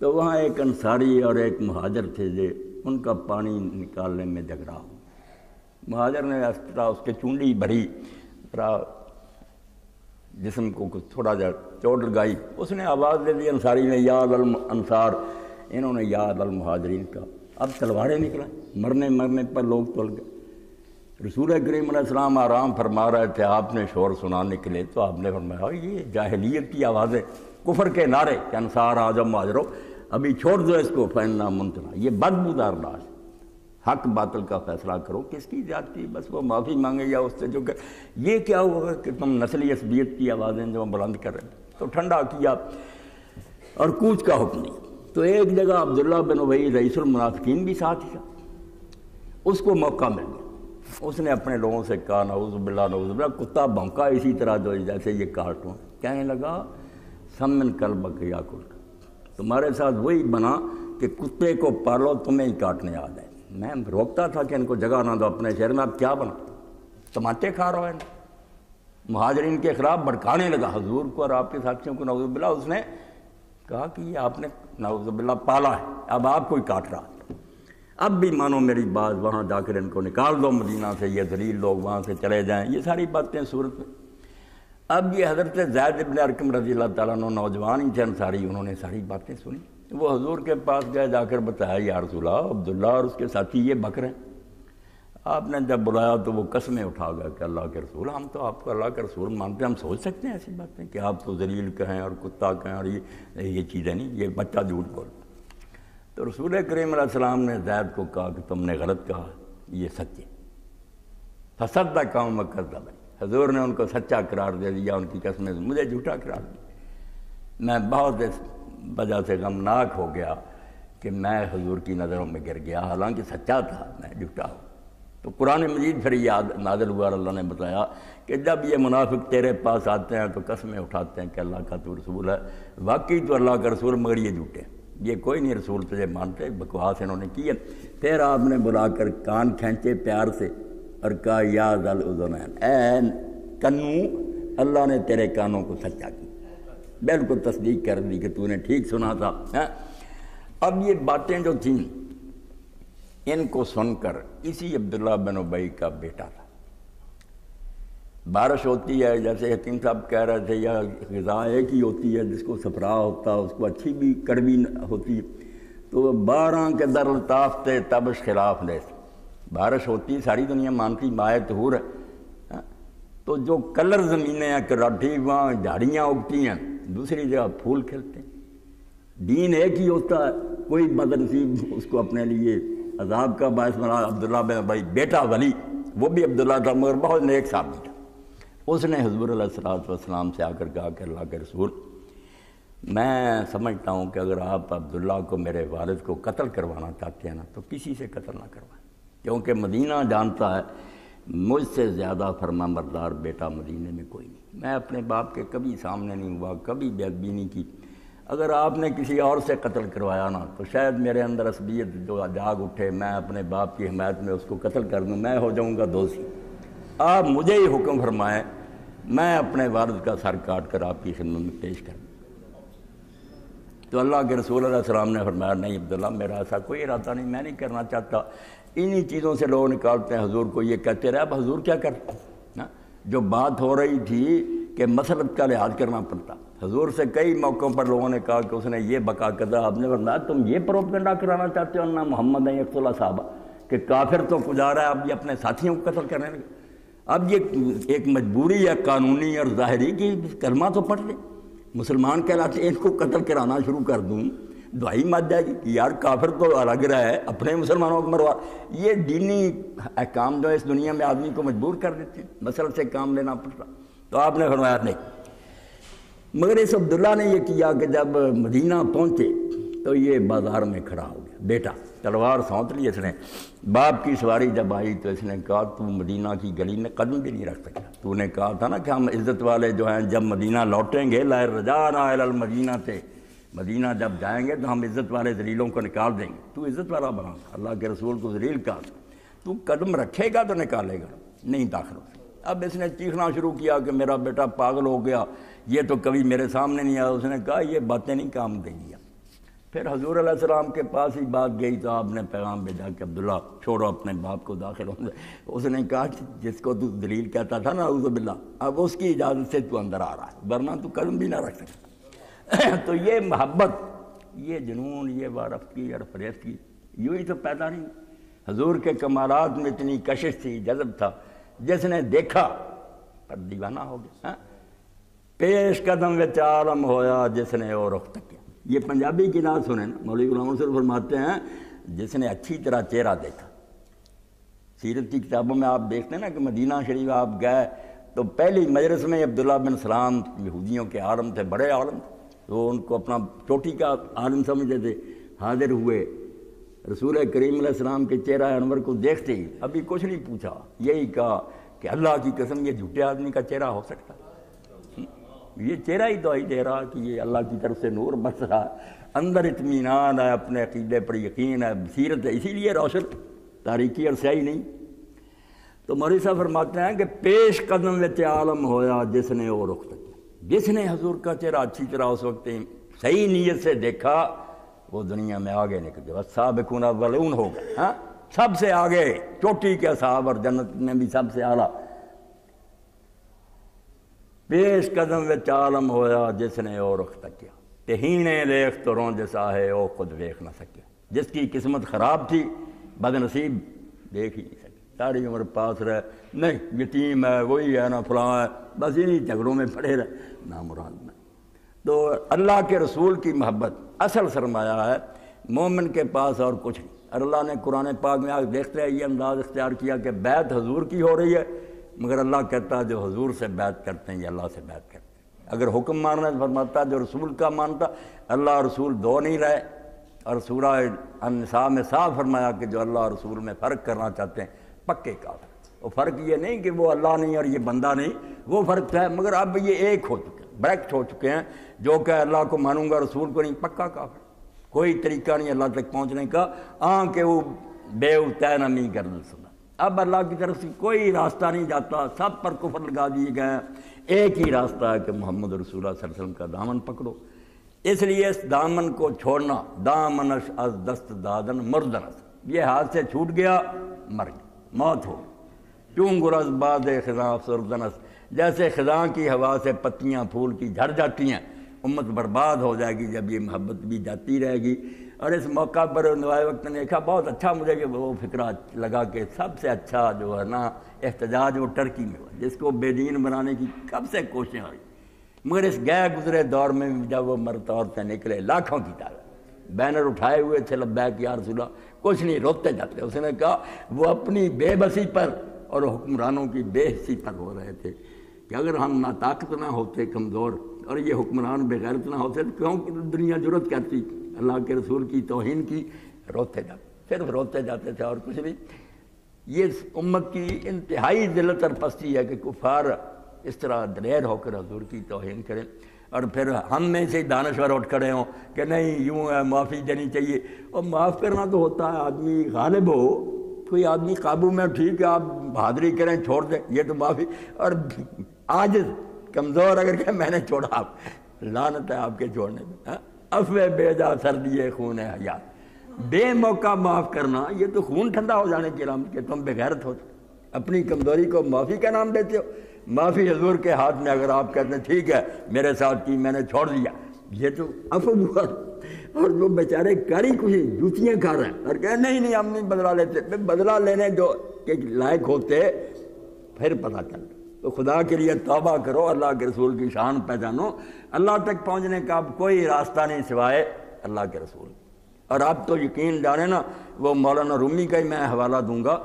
تو وہاں ایک انصاری اور ایک مہاجر تھے جو ان کا پانی نکالنے میں جھگڑا ہو، مہاجر نے اس طرح اس کے چونڈی بھری، جسم کو کچھ تھوڑا جا چوٹ لگائی، اس نے آواز دے دی انصاری نے یا الانصار، انہوں نے یا المہاجرین کا، اب تلواریں نکلا، مرنے پر لوگ تل گئے۔ رسول کریم علیہ السلام آرام فرما رہے تھے، آپ نے شور سنانے کے لیے، تو آپ نے فرمایا یہ جاہلیت کی آوازیں، کفر کے نعرے کہ انصار آ جاؤ مہاجرو، ابھی چھوڑ دو اس کو، فإنا منتنا، یہ بدبودار لاش، حق باطل کا فیصلہ کرو، کس کی زیادتی، بس وہ معافی مانگے یا اس سے جو کہ یہ کیا ہوا کہ تم نسلی عصبیت کی آوازیں جو بلند کر رہے تھے، تو ٹھنڈا کیا اور کوچ کا حکم دیا۔ تو ایک جگہ عبداللہ بن ابی رئیس المنافقین بھی ساتھ ہی، اس کو موقع مل گیا، اس نے اپنے لوگوں سے کہا نعوذ باللہ، کتا بھونکا اسی طرح جو جیسے یہ کاٹوں، کہنے لگا سمن کلبک یا کل، تمہارے ساتھ وہی بنا کہ کتے کو پالو تمہیں ہی کاٹنے آ جائے، میں روکتا تھا کہ ان کو جگہ نہ دو اپنے شہر میں، اب کیا بنا، ٹماٹے کھا رہا ہے، مہاجرین کے خلاف بھڑکانے لگا حضور کو اور آپ کے ساتھیوں کو، نعوذ باللہ، اس نے کہا کہ یہ آپ نے نعوذ باللہ پالا ہے، اب آپ کوئی کاٹ رہا، اب بھی مانو میری بات، وہاں جا کر ان کو نکال دو مدینہ سے، یہ ذلیل لوگ وہاں سے چلے جائیں، یہ ساری باتیں صورت میں۔ اب یہ حضرت زید بن ارقم رضی اللہ تعالیٰ عنہ نوجوان ہی تھے انصاری، انہوں نے ساری باتیں سنی، وہ حضور کے پاس گئے، جا کر بتایا یا رسول اللہ عبداللہ اور اس کے ساتھی یہ بک رہے ہیں۔ آپ نے جب بلایا تو وہ قسمیں اٹھا گیا کہ اللہ کے رسول، ہم تو آپ کو اللہ کے رسول مانتے ہیں، ہم سوچ سکتے ہیں ایسی باتیں کہ آپ تو ذلیل کہیں اور کتا کہیں، اور یہ چیزیں نہیں، یہ بچہ جھوٹ بول۔ تو رسول کریم علیہ السلام نے زید کو کہا کہ تم نے غلط کہا، یہ سچ ہے، فصدق قوم کذب، حضور نے ان کو سچا قرار دے دیا، ان کی قسمیں مجھے جھوٹا قرار دیا۔ میں بہت اس وجہ سے غمناک ہو گیا کہ میں حضور کی نظروں میں گر گیا، حالانکہ سچا تھا، میں جھوٹا ہوں۔ تو قرآن مجید پھر یاد نازل ہوا، اللہ نے بتایا کہ جب یہ منافق تیرے پاس آتے ہیں تو قسمیں اٹھاتے ہیں کہ اللہ کا تو رسول ہے، واقعی تو اللہ کا رسول، مگر یہ جھوٹے ہیں، یہ کوئی نہیں رسول تجھے مانتے، بکواس انہوں نے کی ہے۔ پھر آپ نے بلا کر کان کھینچے پیار سے اور کہا یا ذل اذنین، اے کنو، اللہ نے تیرے کانوں کو سچا کی، بالکل تصدیق کر دی کہ تو نے ٹھیک سنا تھا۔ اب یہ باتیں جو تھیں ان کو سن کر اسی عبداللہ بن ابی کا بیٹا تھا، بارش ہوتی ہے جیسے حکیم صاحب کہہ رہے تھے، یا غذا ایک ہی ہوتی ہے، جس کو صفرا ہوتا اس کو اچھی بھی کڑوی ہوتی، تو 12 کے در الطاف تے تبش خلاف لیس، بارش ہوتی ساری دنیا مانتی مائع طہور ہے، تو جو کلر زمینیں ہیں کراٹھی، وہاں جھاڑیاں اگتی ہیں، دوسری جگہ پھول کھلتے ہیں، دین ایک ہی ہوتا ہے، کوئی بدنصیب اس کو اپنے لیے عذاب کا باعث بنا۔ عبداللہ بن ابی بیٹا ولی، وہ بھی عبداللہ تھا مگر بہت نیک صاحب تھا، اس نے حضور علیہ السلام سے آ کر کہا کہ اللہ کے رسول، میں سمجھتا ہوں کہ اگر آپ عبداللہ کو، میرے والد کو قتل کروانا چاہتے ہیں نا، تو کسی سے قتل نہ کروائیں، کیونکہ مدینہ جانتا ہے مجھ سے زیادہ فرما بردار بیٹا مدینے میں کوئی نہیں، میں اپنے باپ کے کبھی سامنے نہیں ہوا، کبھی بے ادبی نہیں کی، اگر آپ نے کسی اور سے قتل کروایا نا تو شاید میرے اندر عصبیت جو جاگ اٹھے، میں اپنے باپ کی حمایت میں اس کو قتل کر دوں، میں ہو جاؤں گا دوشی، آپ مجھے ہی حکم فرمائیں، میں اپنے والد کا سر کاٹ کر آپ کی خدمت میں پیش کر دوں۔ تو اللہ کے رسول علیہ السلام نے فرمایا نہیں عبداللہ، میرا ایسا کوئی ارادہ نہیں، میں نہیں کرنا چاہتا، انہی چیزوں سے لوگ نکالتے ہیں حضور کو، یہ کہتے رہے، اب حضور کیا کرتے ہیں؟ جو بات ہو رہی تھی کہ مسلط کا لحاظ کرنا پڑتا، حضور سے کئی موقعوں پر لوگوں نے کہا کہ اس نے یہ بکا کر، آپ نے فرمایا تم یہ پروپیگنڈا کرانا چاہتے ہو نا محمد یقتل صحابہ، کہ کافر تو گزارا ہے، اب یہ اپنے ساتھیوں کو قتل کرنے لگے، اب یہ ایک مجبوری ہے قانونی اور ظاہری کی، کلمہ تو پڑھ لے، مسلمان کہلاتے، ان کو قتل کرانا شروع کر دوں دعائی مت جائے گی کہ یار کافر تو الگ رہا ہے، اپنے مسلمانوں کو مروا۔ یہ دینی احکام جو ہے اس دنیا میں آدمی کو مجبور کر دیتے ہیں، مسئلہ سے کام لینا پڑتا۔ تو آپ نے فرمایا نہیں۔ مگر اس عبداللہ نے یہ کیا کہ جب مدینہ پہنچے تو یہ بازار میں کھڑا ہو گیا، بیٹا تلوار سونت لی اس نے، باپ کی سواری جب آئی تو اس نے کہا تو مدینہ کی گلی میں قدم بھی نہیں رکھ سکتا، تو نے کہا تھا نا کہ ہم عزت والے جو ہیں جب مدینہ لوٹیں گے لا رجعنا الی المدینہ تھے، مدینہ جب جائیں گے تو ہم عزت والے ذلیلوں کو نکال دیں گے، تو عزت والا بنا، اللہ کے رسول کو ذلیل کہا، تو قدم رکھے گا تو نکالے گا، نہیں داخل ہو سکتا۔ اب اس نے چیخنا شروع کیا کہ میرا بیٹا پاگل ہو گیا، یہ تو کبھی میرے سامنے نہیں آیا۔ اس نے کہا یہ باتیں نہیں کام دیں گی۔ پھر حضور علیہ السلام کے پاس ہی بات گئی تو آپ نے پیغام بھیجا کہ عبداللہ چھوڑو اپنے باپ کو، داخل ہوں۔ اس نے کہا کہ جس کو تو دلیل کہتا تھا نا اعوذ باللہ، اب اس کی اجازت سے تو اندر آ رہا ہے، ورنہ تو قدم بھی نہ رکھ سکتا۔ تو یہ محبت، یہ جنون، یہ وارف کی اور فریب کی یوں ہی تو پیدا نہیں۔ حضور کے کمالات میں اتنی کشش تھی، جذب تھا، جس نے دیکھا پر دیوانہ ہو گیا۔ پیش قدم وچ عالم ہویا جس نے او رخ تکیا۔ یہ پنجابی کی نعت سنیں نا، مولوی غلام نصر فرماتے ہیں جس نے اچھی طرح چہرہ دیکھا۔ سیرت کی کتابوں میں آپ دیکھتے ہیں نا کہ مدینہ شریف آپ گئے تو پہلی مجلس میں عبداللہ بن سلام یہودیوں کے عالم تھے، بڑے عالم تھے، تو ان کو اپنا چوٹی کا عالم سمجھتے تھے۔ حاضر ہوئے، رسول کریم علیہ السلام کے چہرہ انور کو دیکھتے ہی ابھی کچھ نہیں پوچھا، یہی کہا کہ اللہ کی قسم یہ جھوٹے آدمی کا چہرہ ہو سکتا ہے؟ یہ چہرہ ہی دعائی دے رہا کہ یہ اللہ کی طرف سے نور برس رہا ہے، اندر اطمینان ہے، اپنے عقیدے پر یقین ہے، بصیرت ہے، اسی لیے روشن، تاریکی اور سیاہی نہیں۔ تو مولوی صاحب فرماتے ہیں کہ پیش قدم وچ عالم ہویا جس نے او رخ تک، جس نے حضور کا چہرہ اچھی طرح اس وقت صحیح نیت سے دیکھا وہ دنیا میں آگے نکل گیا، والسابقون الاولون ہوگا، ہاں سب سے آگے، چوٹی کے اصحاب اور جنت میں بھی سب سے اعلیٰ۔ پیش قدم وچ عالم ہویا جس نے او رخ تکیا، تہینے دیکھ تو رون جسا ہے او خود دیکھ نہ سکیا۔ جس کی قسمت خراب تھی، بد نصیب، دیکھ ہی نہیں سکے، ساری عمر پاس رہے، نہیں یتیم ہے، وہی ہے نا فلاں ہے، بس انہی جھگڑوں میں پڑے رہے، نامراد میں۔ تو اللہ کے رسول کی محبت اصل سرمایہ ہے مومن کے پاس اور کچھ نہیں۔ اور اللہ نے قرآن پاک میں آج دیکھتے ہیں یہ انداز اختیار کیا کہ بیعت حضور کی ہو رہی ہے، مگر اللہ کہتا ہے جو حضور سے بیعت کرتے ہیں یہ اللہ سے بیعت کرتے ہیں۔ اگر حکم ماننا ہے فرماتا جو رسول کا مانتا، اللہ اور رسول دو نہیں رہے۔ اور سورہ النساء میں صاف فرمایا کہ جو اللہ اور رسول میں فرق کرنا چاہتے ہیں پکے کافر۔ وہ فرق یہ نہیں کہ وہ اللہ نہیں اور یہ بندہ نہیں، وہ فرق ہے، مگر اب یہ ایک ہو چکے ہیں، بریکٹ ہو چکے ہیں۔ جو کہ اللہ کو مانوں گا رسول کو نہیں، پکا کافر۔ کوئی طریقہ نہیں اللہ تک پہنچنے کا، کہ وہ بے طے نمی گردن سنا۔ اب اللہ کی طرف سے کوئی راستہ نہیں جاتا، سب پر کفر لگا دیے گئے ہیں۔ ایک ہی راستہ ہے کہ محمد رسول اللہ صلی اللہ علیہ وسلم کا دامن پکڑو۔ اس لیے اس دامن کو چھوڑنا، دامنش از دست دادن مردنس، یہ ہاتھ سے چھوٹ گیا مر گیا، موت ہو۔ چون گرز باد خزاں سردنس، جیسے خزاں کی ہوا سے پتیاں پھول کی جھڑ جاتی ہیں، امت برباد ہو جائے گی جب یہ محبت بھی جاتی رہے گی۔ اور اس موقع پر نوائے وقت نے دیکھا، بہت اچھا مجھے کہ وہ فکرہ لگا کہ سب سے اچھا جو ہے نا احتجاج وہ ٹرکی میں ہوا، جس کو بے دین بنانے کی کب سے کوششیں ہوئی، مگر اس گئے گزرے دور میں جب وہ مرد عورتیں نکلے لاکھوں کی تعداد، بینر اٹھائے ہوئے تھے لبیک یا رسول اللہ، کچھ نہیں، روتے جاتے۔ اس نے کہا وہ اپنی بے بسی پر اور حکمرانوں کی بے حسی پر ہو رہے تھے کہ اگر ہم ناطاقت نہ ہوتے، کمزور، اور یہ حکمران بے غیرت نہ ہوتے تو کیوں دنیا جرت کرتی اللہ کے رسول کی توہین کی؟ روتے جاتے، صرف روتے جاتے تھے اور کچھ بھی۔ یہ امت کی انتہائی ذلت اور پستی ہے کہ کفار اس طرح دلیر ہو کر حضور کی توہین کریں، اور پھر ہم میں سے دانشور اٹھ کھڑے ہوں کہ نہیں یوں ہے، معافی دینی چاہیے۔ اور معاف کرنا تو ہوتا ہے آدمی غالب ہو، کوئی آدمی قابو میں، ٹھیک ہے آپ بہادری کریں چھوڑ دیں، یہ تو معافی۔ اور عاجز کمزور اگر کہ میں نے چھوڑا، آپ لعنت ہے آپ کے چھوڑنے میں۔ افوے بیجا سردیے خون حیات، بے موقع معاف کرنا یہ تو خون ٹھنڈا ہو جانے کی علامت کہ تم بے غیرت ہو، اپنی کمزوری کو معافی کا نام دیتے ہو۔ معافی حضور کے ہاتھ میں، اگر آپ کہتے ہیں ٹھیک ہے میرے ساتھ کی، میں نے چھوڑ دیا، یہ تو عفو ہوا۔ اور جو بیچارے کاری کچھ جوتیاں کھا رہے ہیں اور کہہ نہیں نہیں ہم نہیں بدلہ لیتے، بدلہ لینے جو کہ لائق ہوتے پھر پتہ چلتا۔ تو خدا کے لیے توبہ کرو، اللہ کے رسول کی شان پہچانو۔ اللہ تک پہنچنے کا اب کوئی راستہ نہیں سوائے اللہ کے رسول۔ اور آپ تو یقین جانے نا، وہ مولانا رومی کا ہی میں حوالہ دوں گا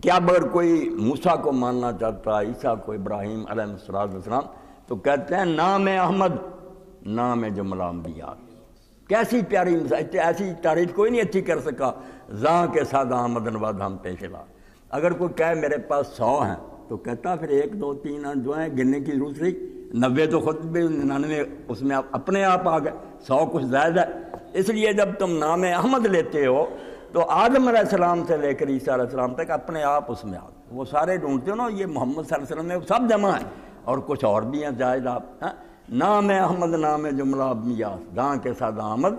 کہ اب اگر کوئی موسیٰ کو ماننا چاہتا، عیسیٰ کو، ابراہیم علیہ السلام، تو کہتے ہیں نام احمد نام جملہ انبیاء۔ کیسی پیاری مثال، ایسی تعریف کوئی نہیں اچھی کر سکا۔ زاں کے سادہ آمد نواد ہم پیش لا۔ اگر کوئی کہے میرے پاس 100 ہیں تو کہتا پھر 1 2 3 جو ہیں گننے کی ضرورت نہیں، 90 تو خود بھی 99 اس میں اپنے آپ آ گئے، 100 کچھ زائد ہے۔ اس لیے جب تم نام احمد لیتے ہو تو آدم علیہ السلام سے لے کر عیسیٰ علیہ السلام تک اپنے آپ اس میں آ گئے۔ وہ سارے ڈھونڈتے ہو نا، یہ محمد صلی اللہ علیہ وسلم میں سب جمع ہیں، اور کچھ اور بھی ہیں زائد آپ۔ نام احمد نام جملہ ابنیاس داں کے ساتھ آمد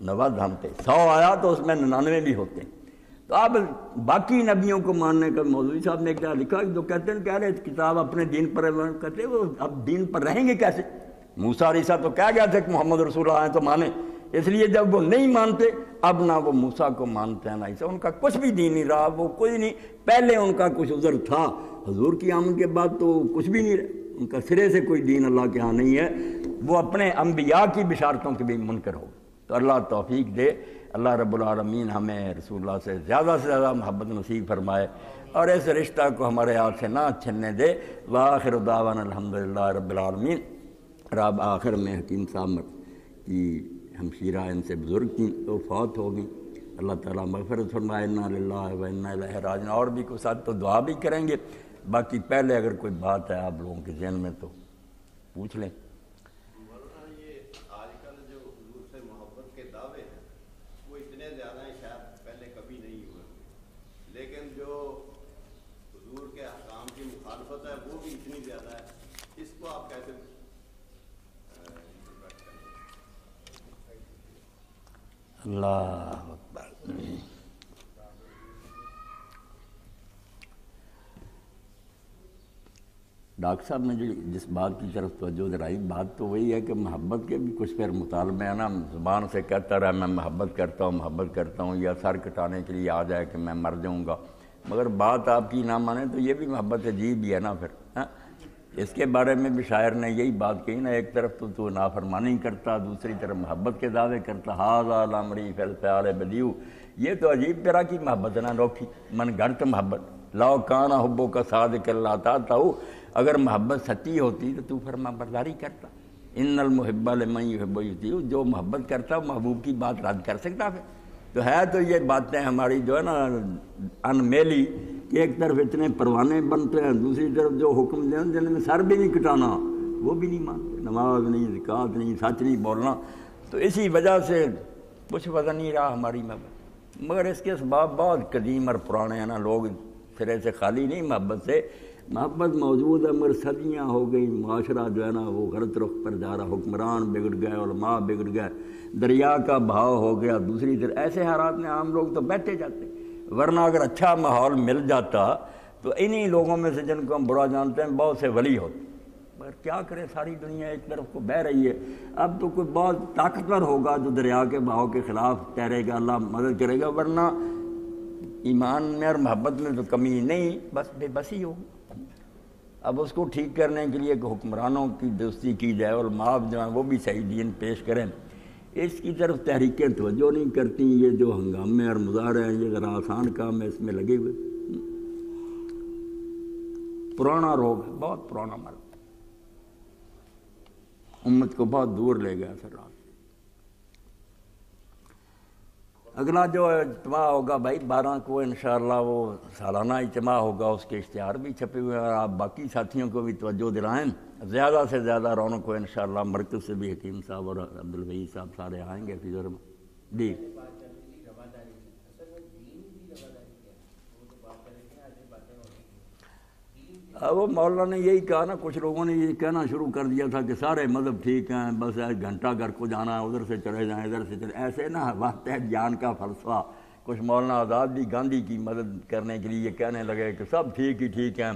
نواد ہم پہ 100 آیا تو اس میں 99 بھی ہوتے ہیں۔ تو اب باقی نبیوں کو ماننے کا مولوی صاحب نے کیا لکھا، جو کہتے ہیں کہہ رہے کتاب اپنے دین پر کہتے ہیں، وہ اب دین پر رہیں گے کیسے؟ موسیٰ اور عیسیٰ تو کہہ گیا تھا کہ محمد رسول اللہ ہیں تو مانیں، اس لیے جب وہ نہیں مانتے، اب نہ وہ موسیٰ کو مانتے ہیں نہ عیسیٰ، ان کا کچھ بھی دین نہیں رہا، وہ کوئی نہیں۔ پہلے ان کا کچھ عذر تھا، حضور کی آمد کے بعد تو کچھ بھی نہیں رہا، ان کا سرے سے کوئی دین اللہ کے ہاں نہیں ہے۔ وہ اپنے انبیاء کی بشارتوں کے بھی منکر ہو۔ تو اللہ توفیق دے، اللہ رب العالمین ہمیں رسول اللہ سے زیادہ محبت نصیب فرمائے، اور اس رشتہ کو ہمارے ہاتھ سے نہ چھننے دے۔ وآخر دعوانا الحمدللہ رب العالمین۔ رب آخر میں حکیم صاحب کی ہمشیرہ ان سے بزرگ تھیں تو فوت ہو گئی، اللہ تعالیٰ مغفرت فرمائے، انا للہ و انا الیہ راجعون۔ اور بھی کوئی ساتھ تو دعا بھی کریں گے، باقی پہلے اگر کوئی بات ہے آپ لوگوں کے ذہن میں تو پوچھ لیں۔ اللہ اکبر۔ ڈاکٹر صاحب نے جس بات کی طرف توجہ دلائی، بات تو وہی ہے کہ محبت کے بھی کچھ پھر مطالبے ہیں نا، زبان سے کہتا رہا میں محبت کرتا ہوں، یا سر کٹانے کے لیے آ جائے کہ میں مر جاؤں گا، مگر بات آپ کی نہ مانے تو یہ بھی محبت عجیب ہی ہے نا پھر۔ اس کے بارے میں بھی شاعر نے یہی بات کہی نا، ایک طرف تو نافرمانی کرتا، دوسری طرف محبت کے دعوے کرتا، ھذا لامری فی الفعال بدیع۔ یہ تو عجیب طرح کی محبت ہے نا، روکھی من گھڑت محبت۔ لو کان حبک صادق اللہ تعالیٰ، اگر محبت سچی ہوتی تو فرما برداری کرتا۔ ان المحب لمن یحب یطیع، جو محبت کرتا وہ محبوب کی بات رد کر سکتا پھر؟ تو ہے تو یہ باتیں ہماری جو ہے نا ان میلی، کہ ایک طرف اتنے پروانے بنتے ہیں، دوسری طرف جو حکم دیں جن میں سر بھی نہیں کٹانا وہ بھی نہیں مانتے، نماز نہیں، زکوٰۃ نہیں، سچ نہیں بولنا۔ تو اسی وجہ سے کچھ وزن نہیں رہا ہماری محبت، مگر اس کے اسباب بہت قدیم اور پرانے ہیں نا، لوگ سرے سے خالی نہیں محبت سے۔ محبت موجود ہے مگر صدیاں ہو گئی، معاشرہ جو ہے نا وہ غلط رخ پر جا رہا، حکمران بگڑ گئے، علماء بگڑ گئے، دریا کا بہاؤ ہو گیا دوسری طرف۔ ایسے حالات میں عام لوگ تو بیٹھے جاتے، ورنہ اگر اچھا ماحول مل جاتا تو انہی لوگوں میں سے جن کو ہم برا جانتے ہیں بہت سے ولی ہوتے، مگر کیا کریں، ساری دنیا ایک طرف کو بہہ رہی ہے۔ اب تو کوئی بہت طاقتور ہوگا جو دریا کے بہاؤ کے خلاف تیرے گا، اللہ مدد کرے گا، ورنہ ایمان میں اور محبت میں تو کمی نہیں، بس بے بسی ہوگی۔ اب اس کو ٹھیک کرنے کے لیے کہ حکمرانوں کی دوستی کی جائے، علماء جو ہیں وہ بھی صحیح دین پیش کریں، اس کی طرف تحریکیں توجہ نہیں کرتی۔ یہ جو ہنگامے اور مظاہرے ہیں یہ ذرا آسان کام ہے، اس میں لگے ہوئے، پرانا روگ ہے، بہت پرانا مرض، امت کو بہت دور لے گیا سر۔ اگلا جو اجتماع ہوگا بھائی 12 کو انشاءاللہ وہ سالانہ اجتماع ہوگا، اس کے اشتہار بھی چھپے ہوئے ہیں، اور آپ باقی ساتھیوں کو بھی توجہ دلائیں، زیادہ سے زیادہ رونق کو انشاءاللہ مرکز سے بھی حکیم صاحب اور عبدالوہی صاحب سارے آئیں گے فی ضرور جی۔ وہ مولانا نے یہی کہا نا، کچھ لوگوں نے یہ کہنا شروع کر دیا تھا کہ سارے مذہب ٹھیک ہیں، بس گھنٹہ گھر کو جانا ہے، ادھر سے چلے جائیں ادھر سے چلے، ایسے نا وقت ہے جان کا فلسفہ۔ کچھ مولانا آزاد بھی گاندھی کی مدد کرنے کے لیے یہ کہنے لگے کہ سب ٹھیک ہی ٹھیک ہیں،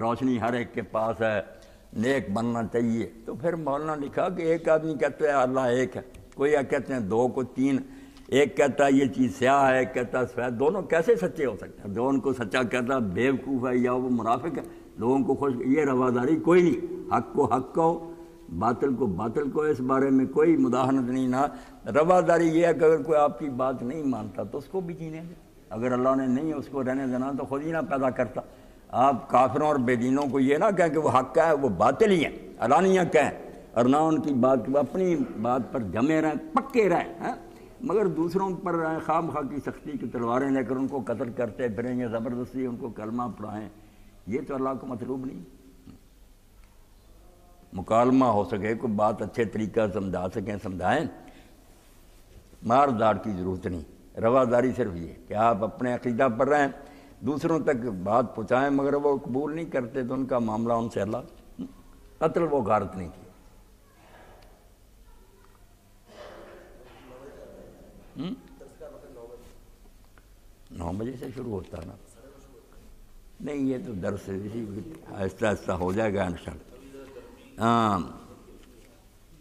روشنی ہر ایک کے پاس ہے، نیک بننا چاہیے۔ تو پھر مولانا لکھا کہ ایک آدمی کہتا ہے اللہ ایک ہے، کوئی کہتے ہیں 2 کو 3، ایک کہتا ہے یہ چیز سیاہ ہے، ایک کہتا ہے سفید، دونوں کیسے سچے ہو سکتے ہیں؟ جو ان کو سچا کہتا ہے بیوقوف ہے یا وہ منافق ہے، لوگوں کو خوش، یہ رواداری کوئی نہیں، حق کو حق کہو، باطل کو اس بارے میں کوئی مداحنت نہیں نہ رواداری یہ ہے کہ اگر کوئی آپ کی بات نہیں مانتا تو اس کو بھی جینے دیں، اگر اللہ نے نہیں اس کو رہنے دینا تو خود ہی نہ پیدا کرتا۔ آپ کافروں اور بے دینوں کو یہ نہ کہیں کہ وہ حق کا ہے، وہ باطل ہی ہیں، علانیہ کہیں، اور نہ ان کی بات اپنی بات پر جمے رہیں، پکے رہیں، مگر دوسروں پر خواہ مخواہ کی سختی کی تلواریں لے کر ان کو قتل کرتے پھریں یا زبردستی ان کو کلمہ پڑھائیں، یہ تو اللہ کو مطلوب نہیں۔ مکالمہ ہو سکے، کوئی بات اچھے طریقہ سمجھا سکیں سمجھائیں، مار داڑ کی ضرورت نہیں۔ رواداری صرف یہ کہ آپ اپنے عقیدہ پر رہیں، دوسروں تک بات پہنچائیں، مگر وہ قبول نہیں کرتے تو ان کا معاملہ ان سے اللہ، قتل وہ غارت نہیں کی۔ 9 بجے سے شروع ہوتا ہے نا؟ نہیں، یہ تو درس اسی آہستہ آہستہ ہو جائے گا انشاءاللہ۔ ہاں،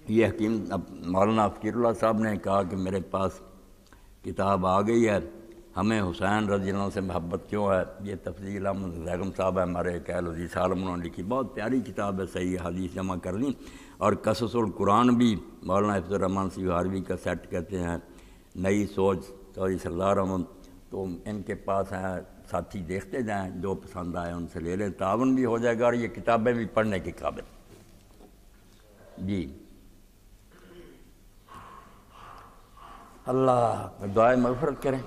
یہ حکیم مولانا فقیر اللہ صاحب نے کہا کہ میرے پاس کتاب آ گئی ہے، ہمیں حسین رضی اللہ عنہ سے محبت کیوں ہے، یہ تفضیل احمد بیگم صاحب ہے ہمارے کہل وزیر عالم، انہوں نے لکھی، بہت پیاری کتاب ہے، صحیح حدیث جمع کر لی، اور قصص القرآن بھی مولانا حفظ الرحمن سیوہاروی کا سیٹ کہتے ہیں، نئی سوچ چودھری سردار احمد، تو ان کے پاس ہیں، ساتھی دیکھتے جائیں، جو پسند آئے ان سے لے لیں، تعاون بھی ہو جائے گا اور یہ کتابیں بھی پڑھنے کے قابل۔ جی اللہ دعائے مغفرت کریں۔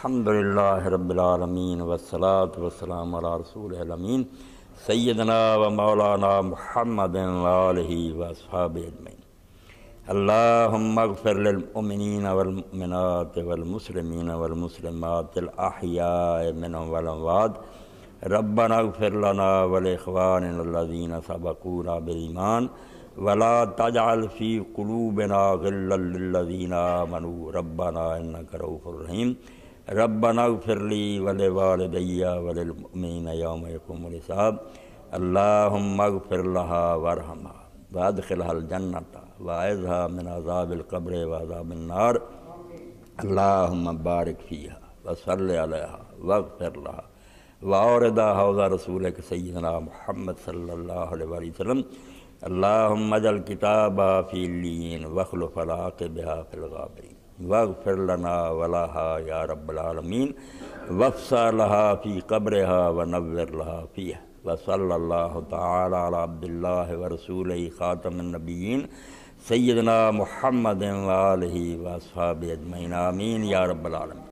الحمدللہ رب العالمین والصلاة والسلام علی رسول الامین سیدنا و مولانا محمد وآلہ واصحابہ اجمعین۔ اللہم اغفر للمؤمنین والمؤمنات والمسلمین والمسلمات الاحیاء منہم والاموات، ربنا اغفر لنا ولاخواننا الذین سبقونا بالایمان ولا تجعل فی قلوبنا غلا للذین آمنوا ربنا انک رؤوف رحیم، ربنا اغفر لی ولوالدی وللمؤمنین یوم یقوم الحساب، اللہم اغفر لها وارحمها وادخلها الجنة واعذها من عذاب القبر وعذاب النار، اللہم بارک فیہا وصل علیہا واغفر لها واوردها حوض رسولک سیدنا محمد صلی اللہ علیہ وسلم، اللہم اجعل کتابها فی علیین واخلف علاقبها فی الغابرین، واغفر لنا ولها یا رب العالمین، وافسح لها فی قبرها ونور لها فیہ، وصلی اللہ تعالی علی عبد اللہ ورسولہ خاتم النبیین سیدنا محمد وآلہ واصحابہ اجمعین، آمین یا رب العالمین۔